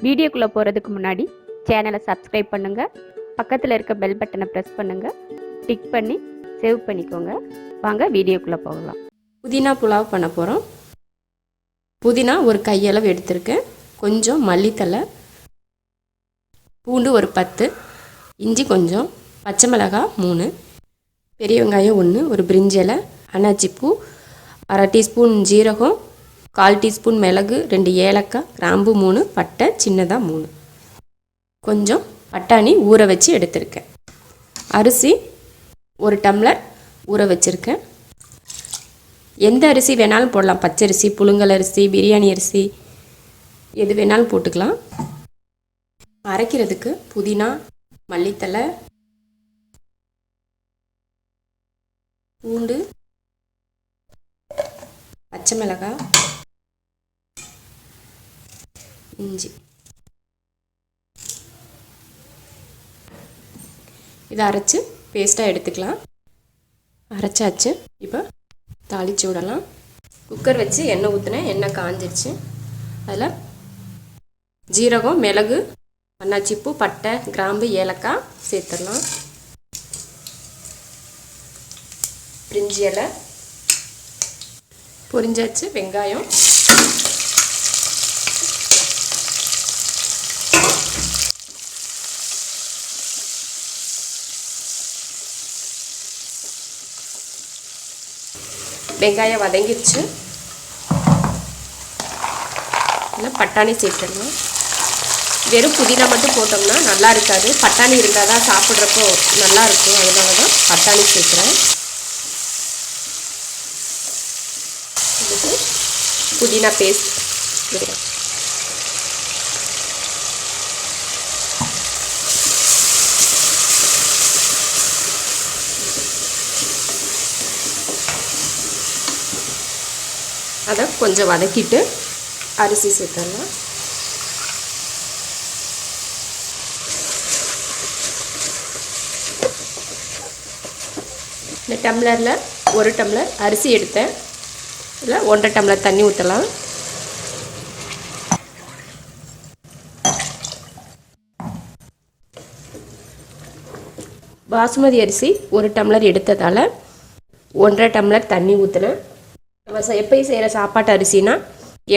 வீடியோக்குள்ளே போகிறதுக்கு முன்னாடி சேனலை சப்ஸ்கிரைப் பண்ணுங்கள், பக்கத்தில் இருக்க பெல் பட்டனை ப்ரெஸ் பண்ணுங்கள், டிக் பண்ணி சேவ் பண்ணிக்கோங்க. வாங்க வீடியோக்குள்ளே போகலாம். புதினா புலாவ் பண்ண போகிறோம். புதினா ஒரு கையளவு எடுத்திருக்கேன், கொஞ்சம் மல்லித்தலை, பூண்டு ஒரு 10, இஞ்சி கொஞ்சம், பச்சை மிளகாய் 3, பெரிய வெங்காயம் 1, ஒரு பிரிஞ்சி இலை, அன்னாச்சிப்பூ, 1/2 டீஸ்பூன் ஜீரகம், 1/4 டீஸ்பூன் மிளகு, 2 ஏலக்காய், கிராம்பு 3, பட்டை சின்னதாக 3, கொஞ்சம் பட்டாணி ஊற வச்சு எடுத்திருக்கேன். அரிசி 1 டம்ளர் ஊற வச்சுருக்கேன். எந்த அரிசி வேணாலும் போடலாம், பச்சரிசி, புழுங்கல் அரிசி, பிரியாணி அரிசி எது வேணாலும் போட்டுக்கலாம். அரைக்கிறதுக்கு புதினா, மல்லித்தலை, பூண்டு, பச்சை மிளகாய், இஞ்சி, இதை அரைச்சி பேஸ்ட்டாக எடுத்துக்கலாம். அரைச்சாச்சு. இப்போ தாளித்து விடலாம். குக்கர் வச்சு எண்ணெய் ஊற்றினேன், எண்ணெய் காஞ்சிருச்சு. அதில் ஜீரகம், மிளகு, அன்னாச்சிப்பூ, பட்டை, கிராம்பு, ஏலக்காய் சேர்த்துடலாம். பிரிஞ்சி இலை பொரிஞ்சாச்சு. வெங்காயம், வெங்காயம் வதங்கிடுச்சு. இல்லை பட்டாணி சேர்த்துடலாம். வெறும் புதினா மட்டும் போட்டோம்னா நல்லா இருக்காது, பட்டாணி இருந்தால் தான் சாப்பிட்றப்போ நல்லா இருக்கும். அதனால தான் பட்டாணி சேர்க்குறேன். இதுக்கு புதினா பேஸ்ட் அதை கொஞ்சம் வதக்கிட்டு அரிசி சேர்த்துடலாம். இந்த டம்ளரில் 1 டம்ளர் அரிசி எடுத்தேன். இல்லை 1.5 டம்ளர் தண்ணி ஊற்றலாம். பாசுமதி அரிசி 1 டம்ளர் எடுத்ததால் 1.5 டம்ளர் தண்ணி ஊற்றினேன். நம்ம எப்பயும் செய்கிற சாப்பாட்டு அரிசினா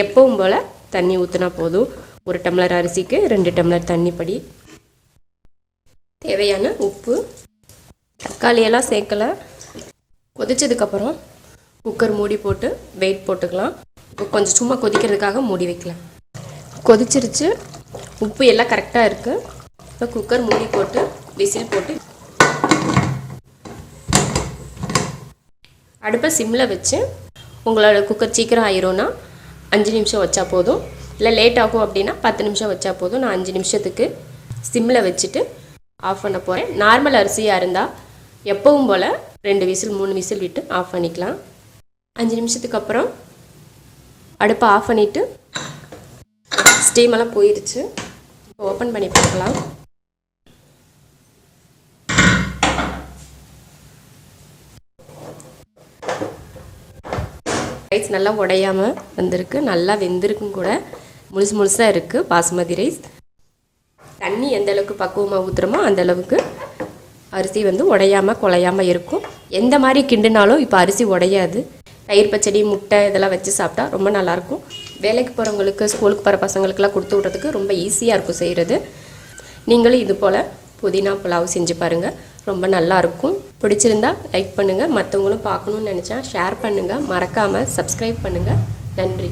எப்பவும் போல் தண்ணி ஊற்றினா போதும். 1 டம்ளர் அரிசிக்கு 2 டம்ளர் தண்ணி படி. தேவையான உப்பு, தக்காளியெல்லாம் சேர்க்கலை. கொதிச்சதுக்கப்புறம் குக்கர் மூடி போட்டு வெயிட் போட்டுக்கலாம். கொஞ்சம் சும்மா கொதிக்கிறதுக்காக மூடி வைக்கலாம். கொதிச்சிருச்சு, உப்பு எல்லாம் கரெக்டாக இருக்குது. இப்போ குக்கர் மூடி போட்டு விசில் போட்டு அடுப்பை சிம்மில் வச்சு, உங்களோட குக்கர் சீக்கிரம் ஆயிரும்னா 5 நிமிஷம் வச்சா போதும். இல்லை லேட் ஆகும் அப்படின்னா 10 நிமிஷம் வச்சா போதும். நான் 5 நிமிஷத்துக்கு சிம்மில் வச்சுட்டு ஆஃப் பண்ண போகிறேன். நார்மல் அரிசியாக இருந்தால் எப்பவும் போல் 2 விசில் 3 விசில் விட்டு ஆஃப் பண்ணிக்கலாம். 5 நிமிஷத்துக்கு அப்புறம் அடுப்பை ஆஃப் பண்ணிவிட்டு ஸ்டீமெல்லாம் போயிடுச்சு. இப்போ ஓப்பன் பண்ணி பார்க்கலாம். ரைஸ் நல்லா உடையாமல் வந்திருக்கு, நல்லா வெந்திருக்கும் கூட, முழுசாக இருக்குது பாசுமதி ரைஸ். தண்ணி எந்த அளவுக்கு பக்குவமாக ஊற்றுறோமோ அந்தளவுக்கு அரிசி உடையாமல் குலையாமல் இருக்கும். எந்த மாதிரி கிண்டுனாலும் இப்போ அரிசி உடையாது. தயிர் பச்சடி, முட்டை இதெல்லாம் வச்சு சாப்பிட்டா ரொம்ப நல்லாயிருக்கும். வேலைக்கு போகிறவங்களுக்கு, ஸ்கூலுக்கு போகிற பசங்களுக்கெல்லாம் கொடுத்து விட்றதுக்கு ரொம்ப ஈஸியாக இருக்கும் செய்கிறது. நீங்களும் இது போல் புதினா புலாவ் செஞ்சு பாருங்கள், ரொம்ப நல்லாயிருக்கும். பிடிச்சிருந்தா லைக் பண்ணுங்கள், மற்றவங்களும் பார்க்கணுன்னு நினச்சா ஷேர் பண்ணுங்கள், மறக்காமல் சப்ஸ்கிரைப் பண்ணுங்கள். நன்றி.